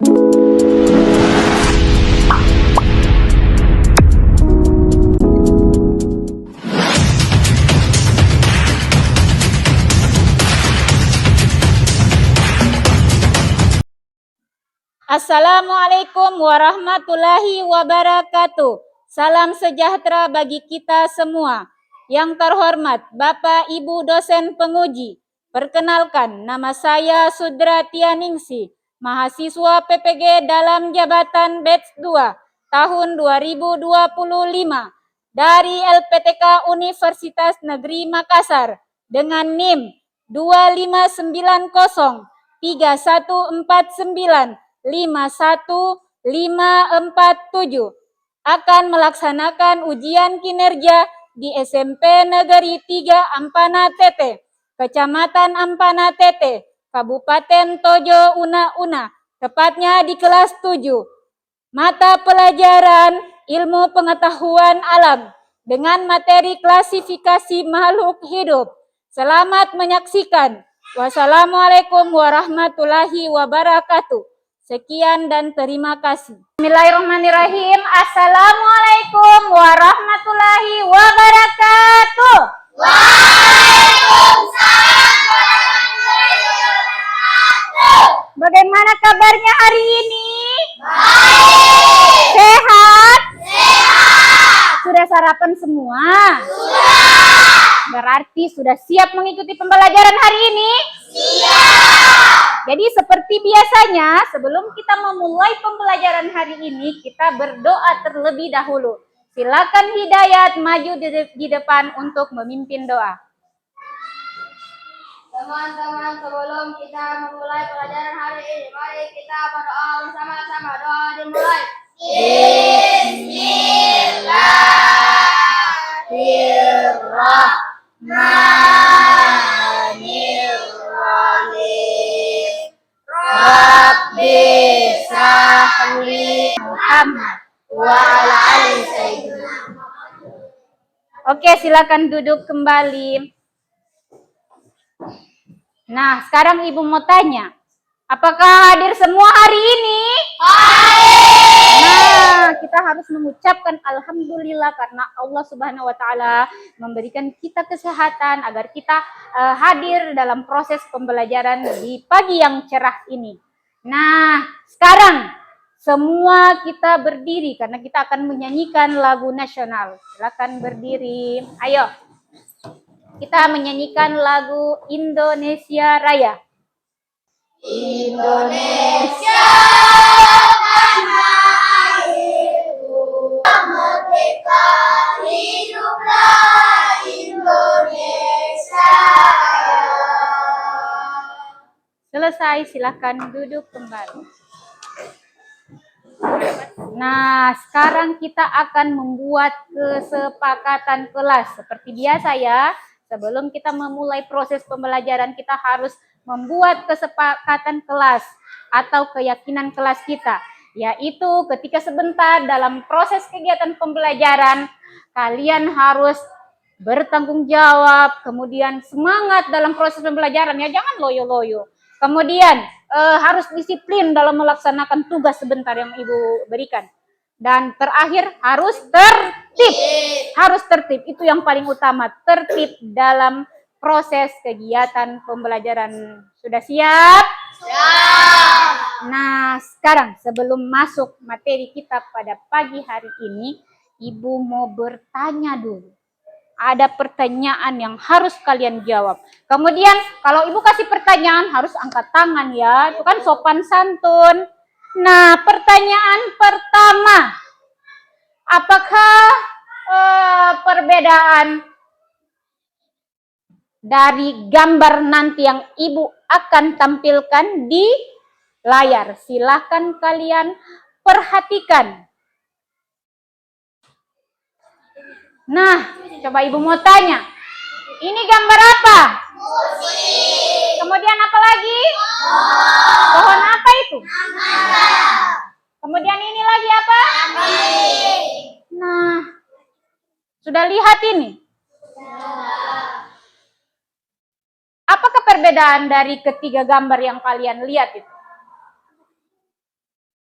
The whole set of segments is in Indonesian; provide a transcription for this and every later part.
Assalamualaikum warahmatullahi wabarakatuh. Salam sejahtera bagi kita semua. Yang terhormat Bapak Ibu dosen penguji. Perkenalkan, nama saya Sudra Tianingsi, mahasiswa PPG dalam jabatan batch 2 tahun 2025 dari LPTK Universitas Negeri Makassar dengan NIM 2590 3149 51547 akan melaksanakan ujian kinerja di SMP Negeri 3 Ampana Tete, Kecamatan Ampana Tete, Kabupaten Tojo Una, tepatnya di kelas 7. Mata pelajaran Ilmu Pengetahuan Alam dengan materi klasifikasi makhluk hidup. Selamat menyaksikan. Wassalamualaikum warahmatullahi wabarakatuh. Sekian dan terima kasih. Bismillahirrahmanirrahim. Assalamualaikum warahmatullahi wabarakatuh. Waalaikumsalam warahmatullahi wabarakatuh. Bagaimana kabarnya hari ini? Baik. Sehat? Sehat. Sudah sarapan semua? Sudah. Berarti sudah siap mengikuti pembelajaran hari ini? Siap. Jadi seperti biasanya, sebelum kita memulai pembelajaran hari ini, kita berdoa terlebih dahulu. Silakan Hidayat maju di depan untuk memimpin doa. Teman-teman, sebelum kita memulai pelajaran hari ini, mari kita berdoa bersama-sama. Doa dimulai. Bismillahirrahmanirrahim. Rabbi shrahli Muhammad wa ala ali sayyidina. Oke, silakan duduk kembali. Nah, sekarang Ibu mau tanya, apakah hadir semua hari ini? Nah, kita harus mengucapkan alhamdulillah karena Allah Subhanahu wa taala memberikan kita kesehatan agar kita hadir dalam proses pembelajaran di pagi yang cerah ini. Nah, sekarang semua kita berdiri karena kita akan menyanyikan lagu nasional. Silakan berdiri. Ayo. Kita menyanyikan lagu Indonesia Raya. Indonesia tanah airku, merdeka, hiduplah Indonesia Raya. Selesai, silakan duduk kembali. Nah, sekarang kita akan membuat kesepakatan kelas. Seperti biasa ya, sebelum kita memulai proses pembelajaran, kita harus membuat kesepakatan kelas atau keyakinan kelas kita. Yaitu ketika sebentar dalam proses kegiatan pembelajaran, kalian harus bertanggung jawab, kemudian semangat dalam proses pembelajaran ya, jangan loyo-loyo. Kemudian harus disiplin dalam melaksanakan tugas sebentar yang Ibu berikan. Dan terakhir harus tertib. Harus tertib, itu yang paling utama, tertib dalam proses kegiatan pembelajaran. Sudah siap? Siap. Nah, sekarang sebelum masuk materi kita pada pagi hari ini, Ibu mau bertanya dulu. Ada pertanyaan yang harus kalian jawab. Kemudian kalau Ibu kasih pertanyaan harus angkat tangan ya. Itu kan sopan santun. Nah, pertanyaan pertama. Apakah perbedaan dari gambar nanti yang Ibu akan tampilkan di layar? Silahkan kalian perhatikan. Nah, coba Ibu mau tanya. Ini gambar apa? Musik. Kemudian apa lagi? Pohon apa itu? Kemudian ini lagi apa? Nah, sudah lihat ini? Apakah perbedaan dari ketiga gambar yang kalian lihat itu?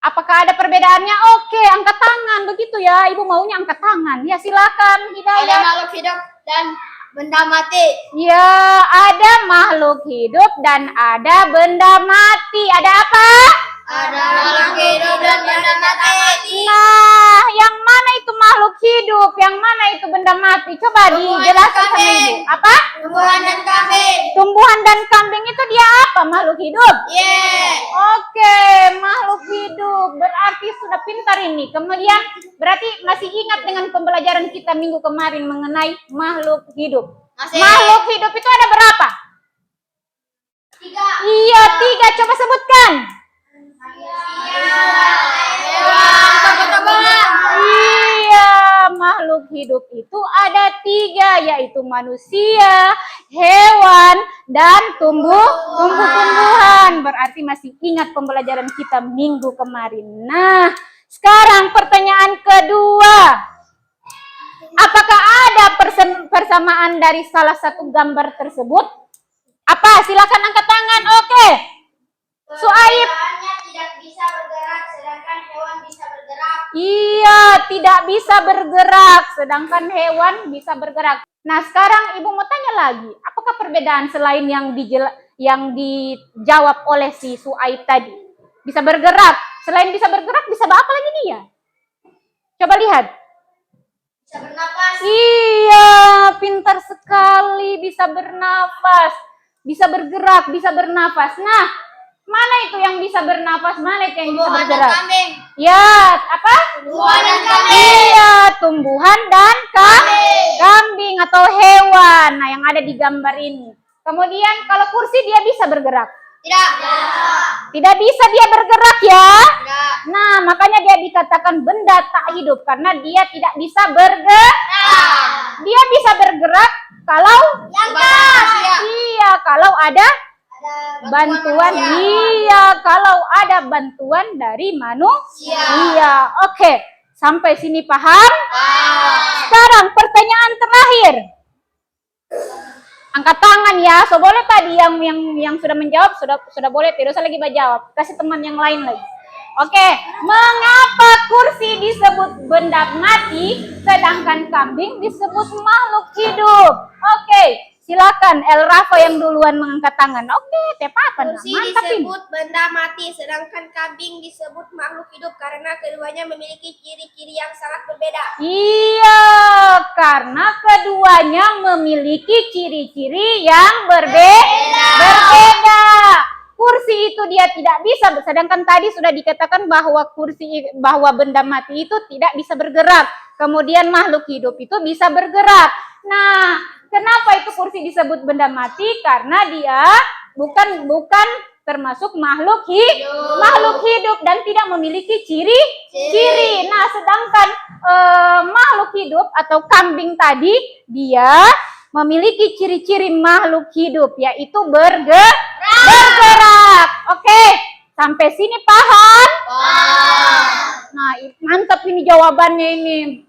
Apakah ada perbedaannya? Oke, angkat tangan. Begitu ya, Ibu maunya angkat tangan. Ya, silakan Ada Hidayat. makhluk hidup dan benda mati. Ya, ada makhluk hidup dan ada benda mati. Ada apa? Ada makhluk hidup dan benda mati. Nah, yang mana itu makhluk hidup? Yang mana itu benda mati? Coba dijelaskan sama Ibu. Apa? Tumbuhan dan kambing. Tumbuhan dan kambing itu dia apa? Makhluk hidup? Oke, makhluk hidup. Berarti sudah pintar ini. Kemudian berarti masih ingat dengan pembelajaran kita minggu kemarin mengenai makhluk hidup. Masih. Makhluk hidup itu ada berapa? 3. Iya, 3. Coba sebutkan. Iya, makhluk hidup itu ada 3, yaitu manusia, hewan, dan tumbuh-tumbuhan. Berarti masih ingat pembelajaran kita minggu kemarin. Nah, sekarang pertanyaan kedua. Apakah ada persamaan dari salah satu gambar tersebut? Apa? Silakan angkat tangan. Oke. Suaib. Tidak bisa bergerak, sedangkan hewan bisa bergerak. Iya, tidak bisa bergerak, sedangkan hewan bisa bergerak. Nah, sekarang Ibu mau tanya lagi, apakah perbedaan selain yang dijawab oleh si Suaib tadi? Bisa bergerak, selain bisa bergerak, bisa apa lagi dia? Coba lihat. Bisa bernafas. Iya, pintar sekali, bisa bernafas, bisa bergerak, bisa bernafas. Nah, mana itu yang bisa bernafas, mana itu yang bisa Tumbuhan dan bergerak? kambing. Ya, apa? Tumbuhan dan kambing. Iya, tumbuhan dan kambing atau hewan. Nah, yang ada di gambar ini. Kemudian kalau kursi dia bisa bergerak. Tidak. Tidak bisa dia bergerak ya. Tidak. Nah, makanya dia dikatakan benda tak hidup karena dia tidak bisa bergerak. Dia bisa bergerak kalau iya, kalau ada bantuan. Iya, kalau ada bantuan dari manusia. Iya, oke. Sampai sini paham? Sekarang pertanyaan terakhir. Angkat tangan ya. So boleh tadi yang sudah menjawab sudah boleh, tidak usah lagi menjawab. Kasih teman yang lain lagi. Oke, mengapa kursi disebut benda mati sedangkan kambing disebut makhluk hidup? Oke, silakan El Rafa yang duluan mengangkat tangan. Oke, tepapan. Kursi Mantap ini. disebut benda mati, sedangkan kambing disebut makhluk hidup karena keduanya memiliki ciri-ciri yang sangat berbeda. Iya, karena keduanya memiliki ciri-ciri yang berbeda. Kursi itu dia tidak bisa, sedangkan tadi sudah dikatakan bahwa benda mati itu tidak bisa bergerak. Kemudian makhluk hidup itu bisa bergerak. Nah, kenapa itu kursi disebut benda mati? Karena dia bukan termasuk makhluk hidup dan tidak memiliki ciri-ciri. Nah, sedangkan makhluk hidup atau kambing tadi dia memiliki ciri-ciri makhluk hidup, yaitu bergerak. Oke, sampai sini paham? Nah, mantap ini jawabannya ini.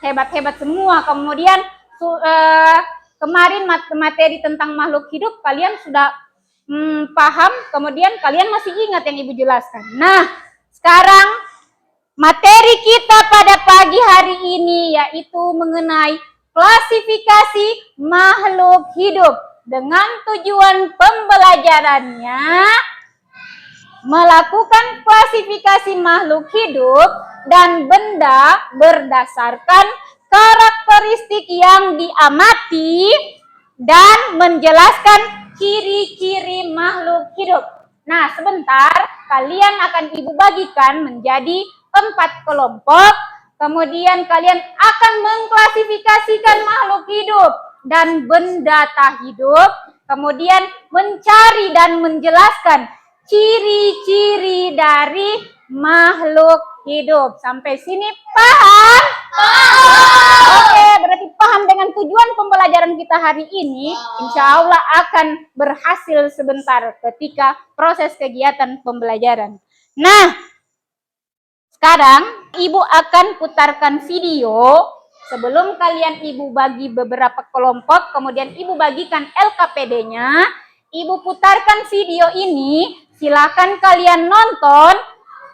Hebat-hebat semua. Kemudian kemarin materi tentang makhluk hidup kalian sudah paham, kemudian kalian masih ingat yang Ibu jelaskan. Nah, sekarang materi kita pada pagi hari ini yaitu mengenai klasifikasi makhluk hidup dengan tujuan pembelajarannya melakukan klasifikasi makhluk hidup dan benda berdasarkan karakteristik yang diamati dan menjelaskan ciri-ciri makhluk hidup. Nah, sebentar kalian akan Ibu bagikan menjadi 4 kelompok. Kemudian kalian akan mengklasifikasikan makhluk hidup dan benda tak hidup. Kemudian mencari dan menjelaskan ciri-ciri dari makhluk hidup. Sampai sini paham? Oke, berarti paham dengan tujuan pembelajaran kita hari ini. Insya Allah akan berhasil sebentar ketika proses kegiatan pembelajaran. Nah, sekarang Ibu akan putarkan video. Sebelum kalian Ibu bagi beberapa kelompok, kemudian Ibu bagikan LKPD-nya, Ibu putarkan video ini. Silakan kalian nonton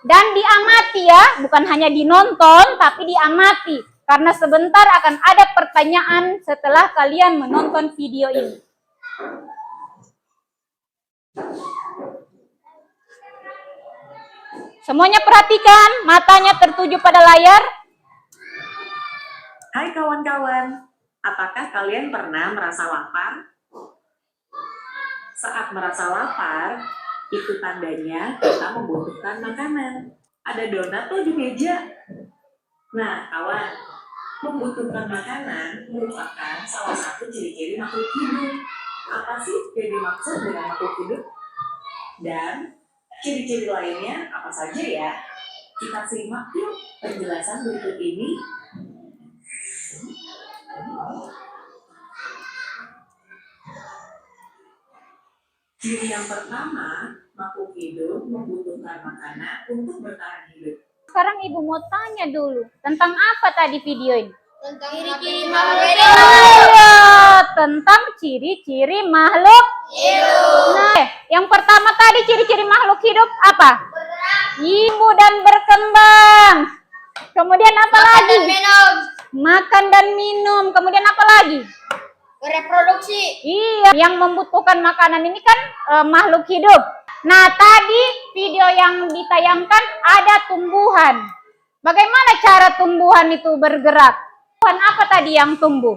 dan diamati ya, bukan hanya dinonton tapi diamati karena sebentar akan ada pertanyaan setelah kalian menonton video ini. Semuanya perhatikan, matanya tertuju pada layar. Hai kawan-kawan, apakah kalian pernah merasa lapar? Saat merasa lapar, itu tandanya kita membutuhkan makanan. Ada donat tuh di meja. Nah, kawan, membutuhkan makanan merupakan salah satu ciri-ciri makhluk hidup. Apa sih yang dimaksud dengan makhluk hidup? Dan ciri-ciri lainnya apa saja ya? Kita simak yuk penjelasan berikut ini. Ciri yang pertama, makhluk hidup membutuhkan makanan untuk bertahan hidup. Sekarang Ibu mau tanya dulu, tentang apa tadi video ini? Tentang ciri-ciri makhluk hidup. Iya, tentang ciri-ciri makhluk hidup. Nah, yang pertama tadi ciri-ciri makhluk hidup apa? Tumbuh dan berkembang. Kemudian apa lagi? Minum. Makan dan minum. Kemudian apa lagi? Reproduksi. Iya, yang membutuhkan makanan ini kan makhluk hidup. Nah, tadi video yang ditayangkan ada tumbuhan. Bagaimana cara tumbuhan itu bergerak? Tumbuhan apa tadi yang tumbuh?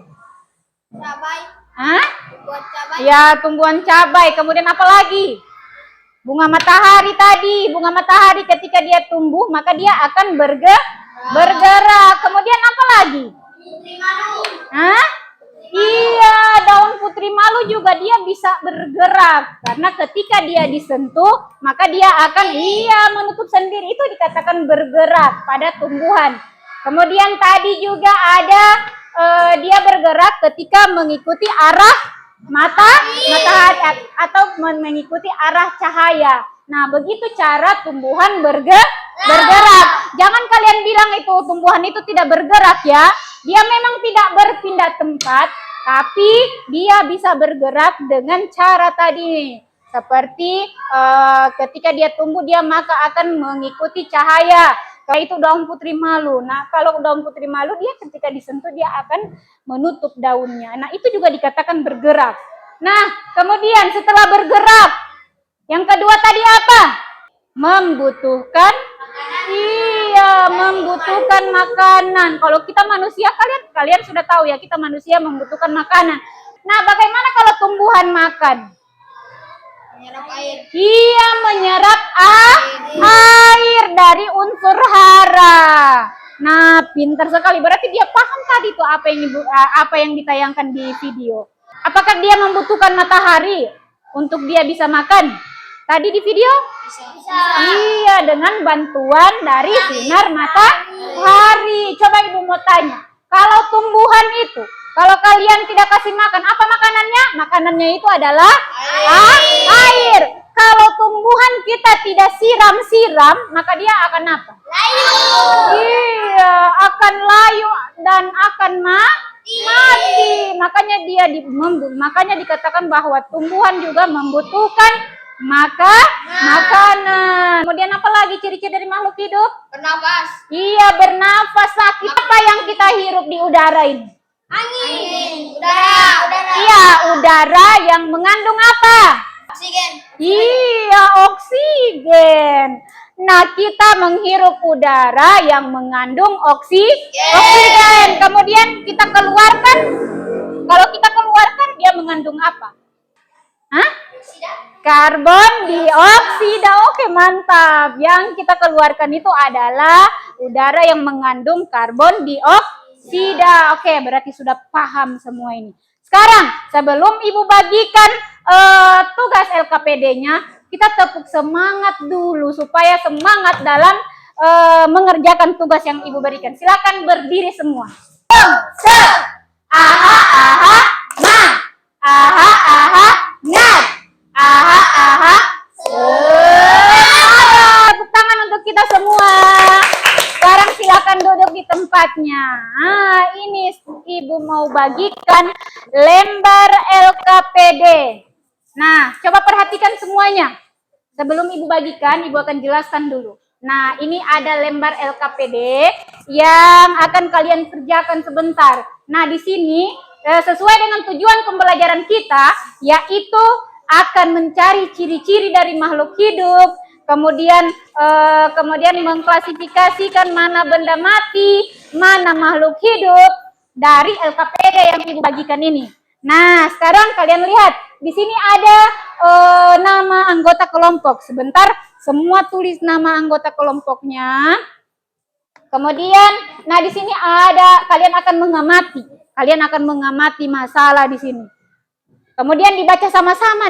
Cabai. Hah? Buat cabai. Ya, tumbuhan cabai. Kemudian apa lagi? Bunga matahari tadi. Bunga matahari ketika dia tumbuh, maka dia akan bergerak. Kemudian apa lagi? Putri malu. Hah? Iya, daun putri malu juga dia bisa bergerak. Karena ketika dia disentuh, maka dia akan menutup sendiri. Itu dikatakan bergerak pada tumbuhan. Kemudian tadi juga ada dia bergerak ketika mengikuti arah matahari atau mengikuti arah cahaya. Nah, begitu cara tumbuhan bergerak. Jangan kalian bilang itu tumbuhan itu tidak bergerak ya. Dia memang tidak berpindah tempat, tapi dia bisa bergerak dengan cara tadi. Seperti ketika dia tumbuh, dia maka akan mengikuti cahaya. Kayak itu daun putri malu. Nah, kalau daun putri malu, dia ketika disentuh, dia akan menutup daunnya. Nah, itu juga dikatakan bergerak. Nah, kemudian setelah bergerak, yang kedua tadi apa? Membutuhkan membutuhkan makanan. Kalau kita manusia, kalian sudah tahu ya, kita manusia membutuhkan makanan. Nah, bagaimana kalau tumbuhan makan? Menyerap air. Iya, menyerap air dari unsur hara. Nah, pintar sekali. Berarti dia paham tadi tuh apa yang ditayangkan di video. Apakah dia membutuhkan matahari untuk dia bisa makan? Tadi di video? Bisa. Iya, dengan bantuan dari sinar matahari. Coba Ibu mau tanya, kalau tumbuhan itu, kalau kalian tidak kasih makan, apa makanannya? Makanannya itu adalah air. Kalau tumbuhan kita tidak siram-siram, maka dia akan apa? Layu. Iya, akan layu dan akan mati. Makanya dikatakan bahwa tumbuhan juga membutuhkan makanan. Kemudian apa lagi ciri-ciri dari makhluk hidup? Bernapas. Iya, bernafas. Nah, apa yang kita hirup di udara ini? Angin. Udara. Iya, udara yang mengandung apa? Oksigen. Iya, oksigen. Nah, kita menghirup udara yang mengandung oksigen. Kemudian kita keluarkan. Kalau kita keluarkan, dia mengandung apa? Hah? Karbon dioksida. Oke, mantap. Yang kita keluarkan itu adalah udara yang mengandung karbon dioksida. Oke, berarti sudah paham semua ini. Sekarang, sebelum Ibu bagikan tugas LKPD-nya, kita tepuk semangat dulu supaya semangat dalam mengerjakan tugas yang Ibu berikan. Silakan berdiri semua. Aha, aha, ma. Aha, aha, nat. Aha, aha. Tepuk tangan untuk kita semua. Sekarang silakan duduk di tempatnya. Nah, ini Ibu mau bagikan lembar LKPD. Nah, coba perhatikan semuanya. Sebelum Ibu bagikan, Ibu akan jelaskan dulu. Nah, ini ada lembar LKPD yang akan kalian kerjakan sebentar. Nah, di sini sesuai dengan tujuan pembelajaran kita, yaitu akan mencari ciri-ciri dari makhluk hidup, kemudian mengklasifikasikan mana benda mati, mana makhluk hidup dari LKPD yang Ibu bagikan ini. Nah, sekarang kalian lihat di sini ada nama anggota kelompok. Sebentar, semua tulis nama anggota kelompoknya. Kemudian, nah di sini ada kalian akan mengamati. Kalian akan mengamati masalah di sini. Kemudian dibaca sama-sama,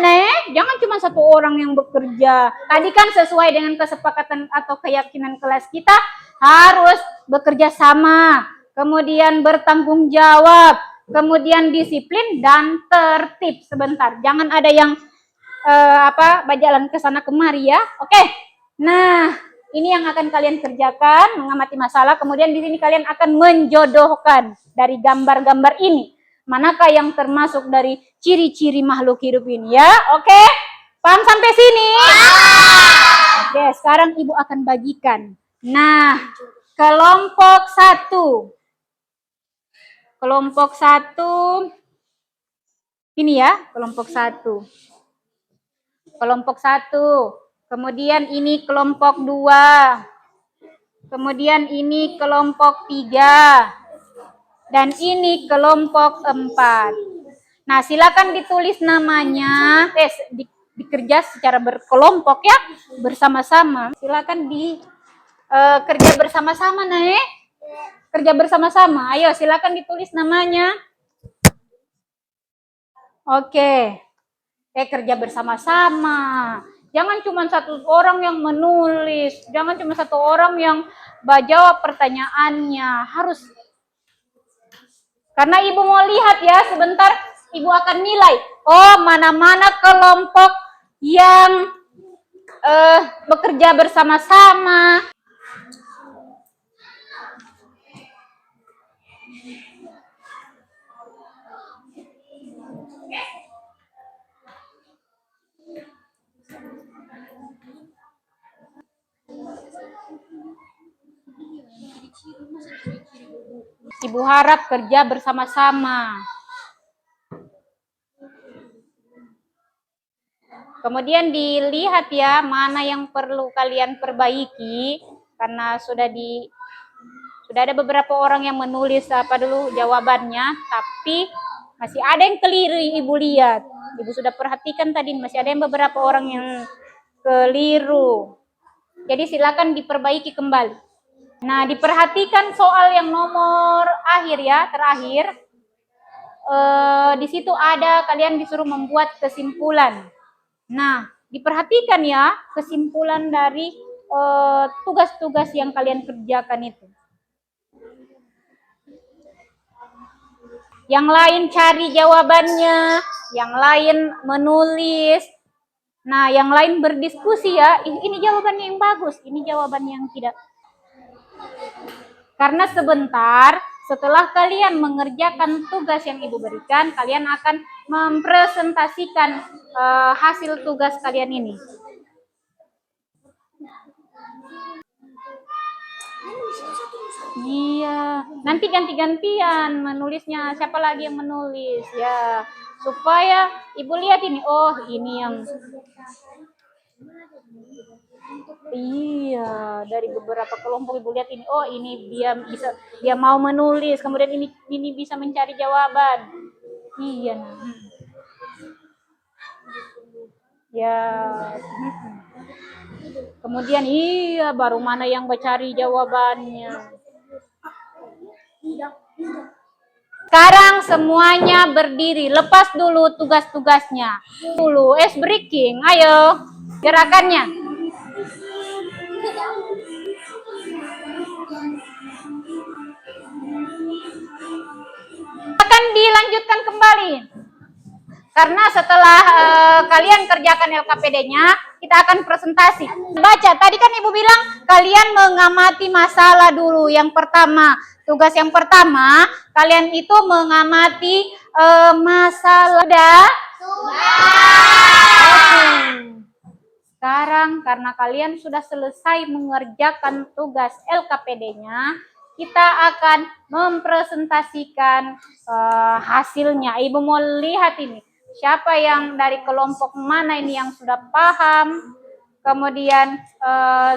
jangan cuma satu orang yang bekerja. Tadi kan sesuai dengan kesepakatan atau keyakinan kelas kita harus bekerja sama, kemudian bertanggung jawab, kemudian disiplin dan tertib. Sebentar, jangan ada yang berjalan ke sana kemari ya. Oke. Nah, ini yang akan kalian kerjakan, mengamati masalah. Kemudian di sini kalian akan menjodohkan dari gambar-gambar ini. Manakah yang termasuk dari ciri-ciri makhluk hidup ini ya? Oke? Paham sampai sini? Oke, sekarang Ibu akan bagikan. Nah, kelompok 1. Kelompok 1. Ini ya, kelompok 1. Kelompok 1. Kemudian ini kelompok 2. Kemudian ini kelompok 3. Dan ini kelompok 4. Nah, silakan ditulis namanya, dikerja secara berkelompok ya, bersama-sama. Silakan kerja bersama-sama, kerja bersama-sama. Ayo, silakan ditulis namanya. Oke. Kerja bersama-sama. Jangan cuma satu orang yang menulis, jangan cuma satu orang yang jawab pertanyaannya. Harus, karena Ibu mau lihat ya, sebentar Ibu akan nilai. Oh, mana-mana kelompok yang bekerja bersama-sama. Ibu harap kerja bersama-sama. Kemudian dilihat ya, mana yang perlu kalian perbaiki, karena sudah ada beberapa orang yang menulis jawabannya, tapi masih ada yang keliru. Ibu lihat, Ibu sudah perhatikan tadi, masih ada yang beberapa orang yang keliru. Jadi silakan diperbaiki kembali. Nah, diperhatikan soal yang nomor akhir ya, terakhir. Di situ ada kalian disuruh membuat kesimpulan. Nah, diperhatikan ya kesimpulan dari tugas-tugas yang kalian kerjakan itu. Yang lain cari jawabannya, yang lain menulis. Nah, yang lain berdiskusi ya, ini jawabannya yang bagus, ini jawabannya yang tidak. Karena sebentar setelah kalian mengerjakan tugas yang Ibu berikan, kalian akan mempresentasikan hasil tugas kalian ini. Iya, nanti ganti-gantian menulisnya. Siapa lagi yang menulis ya? Supaya Ibu lihat ini, oh ini yang iya, dari beberapa kelompok Ibu lihat ini, oh ini dia mau menulis, kemudian ini bisa mencari jawaban. Iya, ya. Kemudian iya, baru mana yang mencari jawabannya. Sekarang semuanya berdiri, lepas dulu tugas-tugasnya. Dulu ice breaking, ayo gerakannya. Akan dilanjutkan kembali. Karena setelah kalian kerjakan LKPD-nya, kita akan presentasi. Baca, tadi kan Ibu bilang kalian mengamati masalah dulu. Yang pertama, tugas yang pertama, kalian itu mengamati masalah. sekarang karena kalian sudah selesai mengerjakan tugas LKPD-nya, kita akan mempresentasikan hasilnya. Ibu mau lihat ini, siapa yang dari kelompok mana ini yang sudah paham, kemudian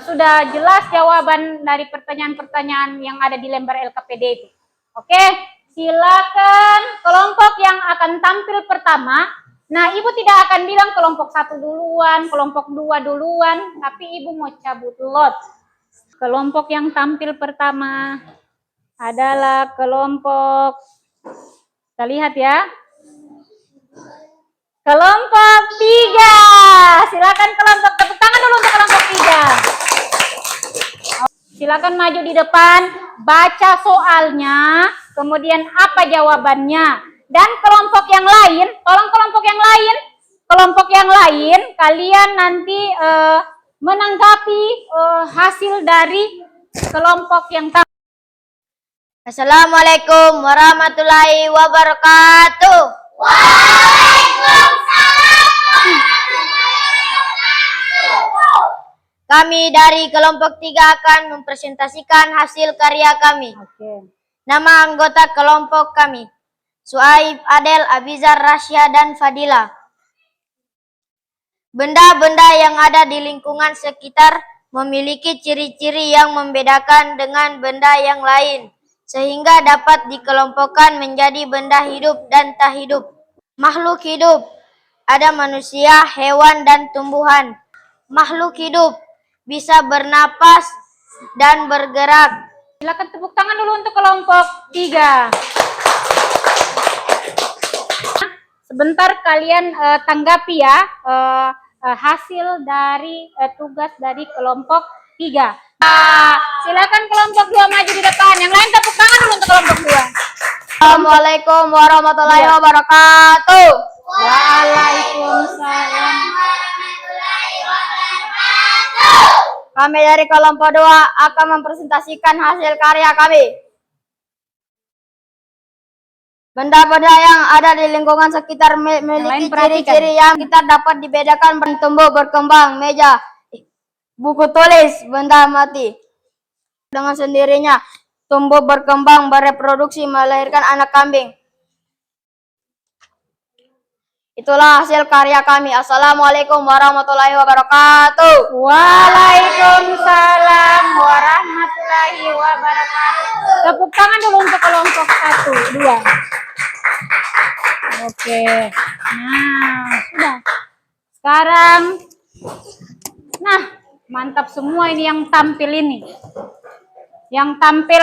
sudah jelas jawaban dari pertanyaan-pertanyaan yang ada di lembar LKPD itu. Oke, silakan kelompok yang akan tampil pertama. Nah, Ibu tidak akan bilang kelompok 1 duluan, kelompok 2 duluan, tapi Ibu mau cabut lot. Kelompok yang tampil pertama adalah kelompok, kita lihat ya, kelompok 3. Silakan kelompok, tepuk tangan dulu untuk kelompok 3. Silakan maju di depan, baca soalnya, kemudian apa jawabannya. Dan kelompok yang lain, tolong kelompok yang lain, kalian nanti menanggapi hasil dari kelompok yang tampil. Assalamualaikum warahmatullahi wabarakatuh. Kami dari kelompok 3 akan mempresentasikan hasil karya kami. Oke. Nama anggota kelompok kami, Suaib, Adel, Abizar, Rasya, dan Fadila. Benda-benda yang ada di lingkungan sekitar memiliki ciri-ciri yang membedakan dengan benda yang lain, sehingga dapat dikelompokkan menjadi benda hidup dan tak hidup. Makhluk hidup, ada manusia, hewan, dan tumbuhan. Makhluk hidup bisa bernapas dan bergerak. Silakan tepuk tangan dulu untuk kelompok 3. Sebentar kalian tanggapi ya hasil dari tugas dari kelompok 3. Silakan kelompok 2 maju di depan. Yang lain tepuk tangan dulu untuk kelompok 2. Assalamualaikum warahmatullahi wabarakatuh. Waalaikumsalam. Kami dari kelompok 2 akan mempresentasikan hasil karya kami. Benda-benda yang ada di lingkungan sekitar memiliki ciri-ciri yang kita dapat dibedakan tumbuh berkembang, meja, buku tulis, benda mati. Dengan sendirinya tumbuh berkembang, bereproduksi, melahirkan anak kambing. Itulah hasil karya kami. Assalamualaikum warahmatullahi wabarakatuh. Waalaikumsalam warahmatullahi wabarakatuh. Tepuk tangan dulu untuk kelompok 1, 2. Oke. Nah, sudah. Sekarang, nah, mantap semua ini yang tampil ini. Yang tampil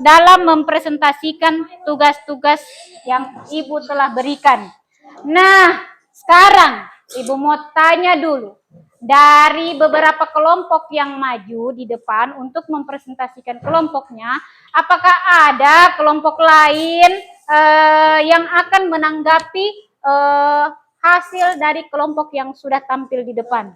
dalam mempresentasikan tugas-tugas yang Ibu telah berikan. Nah, sekarang Ibu mau tanya dulu. Dari beberapa kelompok yang maju di depan untuk mempresentasikan kelompoknya, apakah ada kelompok lain yang akan menanggapi hasil dari kelompok yang sudah tampil di depan?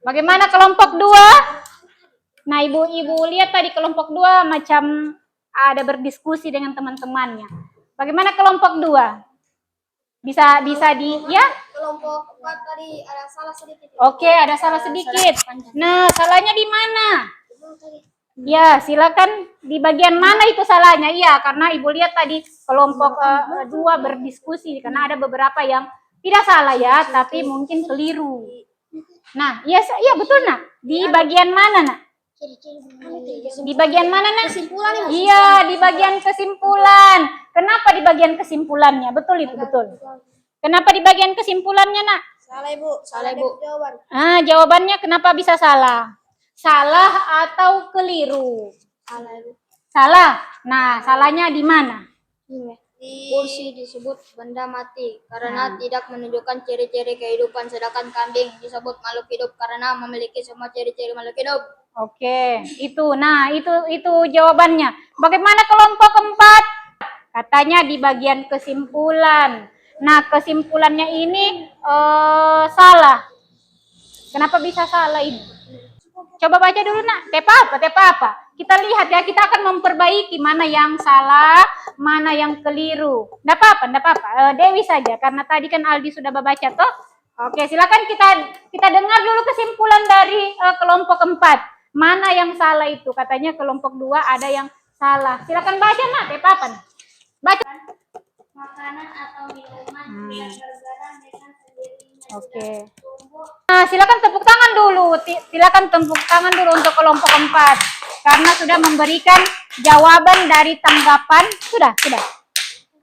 Bagaimana kelompok 2? Nah, ibu lihat tadi kelompok 2 macam ada berdiskusi dengan teman-temannya. Bagaimana kelompok 2? Bisa ya? Kelompok 4 tadi ada salah sedikit. Oke, ada salah sedikit. Nah, salahnya di mana? Ya, silakan di bagian mana itu salahnya? Iya, karena Ibu lihat tadi kelompok 2 berdiskusi karena ada beberapa yang tidak salah ya, tapi mungkin keliru. Nah, iya betul nak. Di bagian mana nak? Di bagian mana nak? Kesimpulan. Iya, di bagian kesimpulan. Kenapa di bagian kesimpulannya? Betul itu, betul. Kenapa di bagian kesimpulannya nak? Salah Ibu. Salah Ibu. Jawaban. Jawabannya kenapa bisa salah? Salah atau keliru? Salah Ibu. Salah. Nah, salahnya di mana? Kursi disebut benda mati karena tidak menunjukkan ciri-ciri kehidupan, sedangkan kambing disebut makhluk hidup karena memiliki semua ciri-ciri makhluk hidup. Oke, itu. Nah, itu jawabannya. Bagaimana kelompok 4? Katanya di bagian kesimpulan. Nah, kesimpulannya ini salah. Kenapa bisa salah ini? Coba baca dulu nak. Tepa apa? Kita lihat ya, kita akan memperbaiki mana yang salah, mana yang keliru. Nggak apa-apa. Dewi saja, karena tadi kan Aldi sudah baca toh. Oke, silakan kita dengar dulu kesimpulan dari kelompok 4. Mana yang salah itu? Katanya kelompok 2 ada yang salah. Silakan baca, Mak. Papan. Baca. Makanan atau minuman yang bergerak dengan sendirinya. Oke. Nah, silakan tepuk tangan dulu. Silakan tepuk tangan dulu untuk kelompok 4. Karena sudah memberikan jawaban dari tanggapan. Sudah.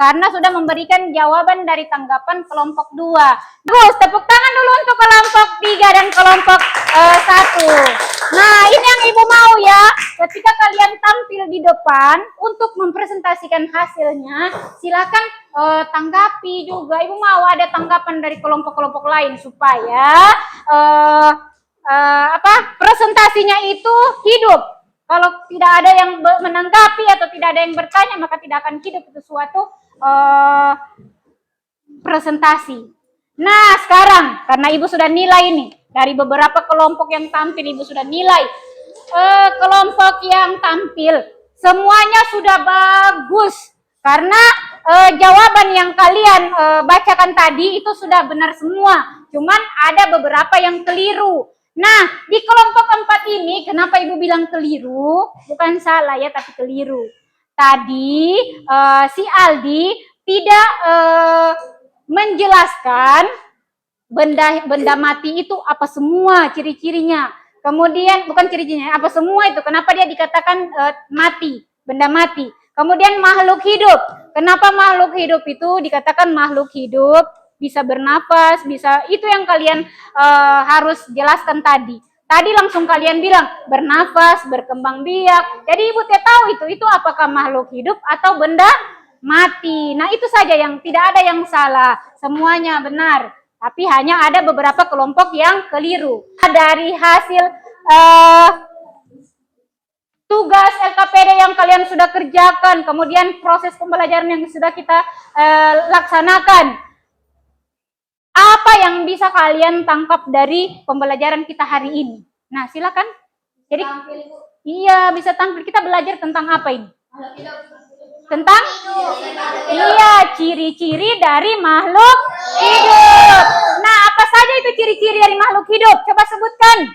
Karena sudah memberikan jawaban dari tanggapan kelompok 2. Gus, tepuk tangan dulu untuk kelompok 3 dan kelompok 1. Nah, ini yang Ibu mau ya. Ketika kalian tampil di depan untuk mempresentasikan hasilnya, silakan tanggapi juga. Ibu mau ada tanggapan dari kelompok-kelompok lain supaya presentasinya itu hidup. Kalau tidak ada yang menanggapi atau tidak ada yang bertanya, maka tidak akan hidup itu suatu presentasi. Nah, sekarang karena Ibu sudah nilai ini dari beberapa kelompok yang tampil, Ibu sudah nilai kelompok yang tampil semuanya sudah bagus karena jawaban yang kalian bacakan tadi itu sudah benar semua. Cuman ada beberapa yang keliru. Nah, di kelompok 4 ini kenapa Ibu bilang keliru? Bukan salah ya, tapi keliru. Tadi si Aldi tidak menjelaskan benda mati itu apa semua ciri-cirinya. Kemudian bukan ciri-cirinya, apa semua itu. Kenapa dia dikatakan mati, benda mati. Kemudian makhluk hidup. Kenapa makhluk hidup itu dikatakan makhluk hidup? Bisa bernafas, bisa, itu yang kalian harus jelaskan tadi. Tadi langsung kalian bilang bernafas, berkembang biak. Jadi Ibu tahu itu apakah makhluk hidup atau benda mati. Nah, itu saja yang tidak ada yang salah. Semuanya benar. Tapi hanya ada beberapa kelompok yang keliru. Dari hasil tugas LKPD yang kalian sudah kerjakan, kemudian proses pembelajaran yang sudah kita laksanakan. Apa yang bisa kalian tangkap dari pembelajaran kita hari ini? Nah, silakan. Jadi, iya bisa tampil. Kita belajar tentang apa ini? Tentang? Iya, ciri-ciri dari makhluk hidup. Nah, apa saja itu ciri-ciri dari makhluk hidup? Coba sebutkan.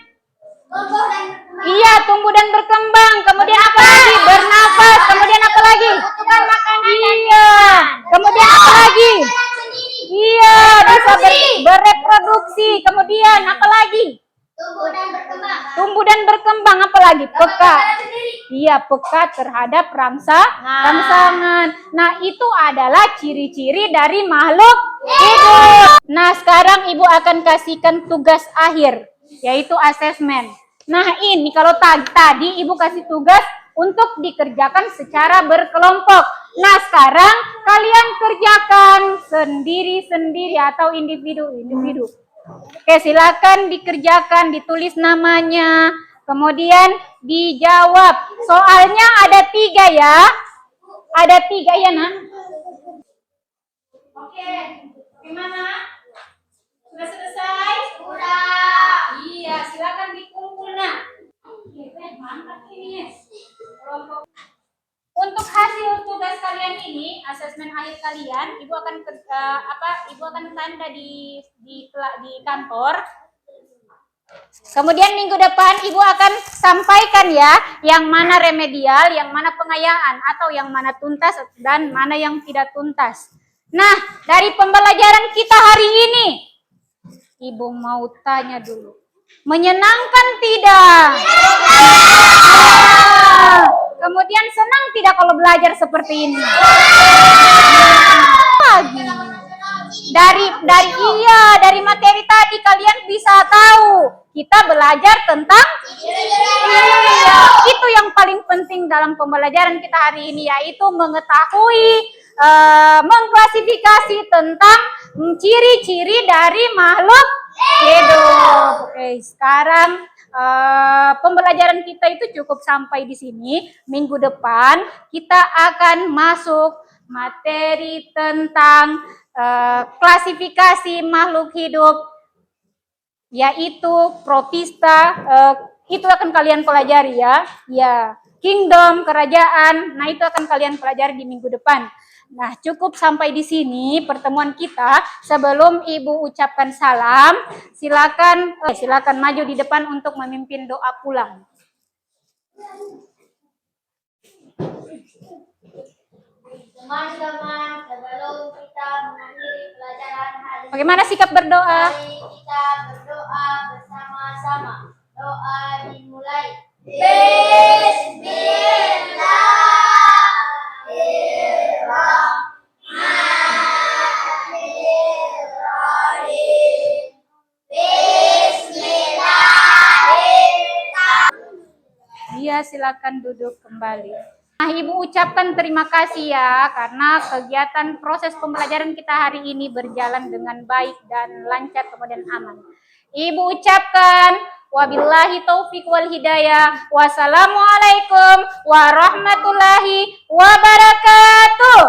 Iya, tumbuh dan berkembang. Kemudian apa lagi? Bernafas. Kemudian apa lagi? Iya. Kemudian apa lagi? Iya, bisa bereproduksi. Kemudian apa lagi? Tumbuh dan berkembang. Apa lagi? Peka. Iya, peka terhadap rangsangan. Nah, itu adalah ciri-ciri dari makhluk hidup. Nah, sekarang Ibu akan kasihkan tugas akhir, yaitu asesmen. Nah, ini kalau tadi Ibu kasih tugas untuk dikerjakan secara berkelompok. Nah, sekarang kalian kerjakan sendiri-sendiri atau individu-individu. Oke, silakan dikerjakan, ditulis namanya, kemudian dijawab. Soalnya ada 3 ya. Ada 3 ya, Nak? Oke, gimana? Sudah selesai? Sudah. Iya, silakan dikumpul, Nak. Mantap ini. Untuk hasil tugas kalian ini, asesmen akhir kalian, Ibu akan Ibu akan tanda di kantor. Kemudian minggu depan Ibu akan sampaikan ya, yang mana remedial, yang mana pengayaan, atau yang mana tuntas dan mana yang tidak tuntas. Nah, dari pembelajaran kita hari ini, Ibu mau tanya dulu, menyenangkan tidak? Kemudian senang tidak kalau belajar seperti ini? Lagi. Dari materi tadi kalian bisa tahu kita belajar tentang itu yang paling penting dalam pembelajaran kita hari ini, yaitu mengetahui mengklasifikasi tentang ciri-ciri dari makhluk hidup. Oke, sekarang pembelajaran kita itu cukup sampai di sini. Minggu depan kita akan masuk materi tentang klasifikasi makhluk hidup, yaitu protista. Itu akan kalian pelajari ya. Ya, kingdom, kerajaan. Nah, itu akan kalian pelajari di minggu depan. Nah, cukup sampai di sini pertemuan kita. Sebelum Ibu ucapkan salam, silakan maju di depan untuk memimpin doa pulang. Teman-teman, sebelum kita mengakhiri pelajaran hari ini, Bagaimana sikap berdoa? mari kita berdoa bersama-sama. Doa dimulai. Iya, silakan duduk kembali. Nah, Ibu ucapkan terima kasih ya, karena kegiatan proses pembelajaran kita hari ini berjalan dengan baik dan lancar kemudian aman. Ibu ucapkan wabillahi taufik wal hidayah. Wassalamualaikum warahmatullahi wabarakatuh.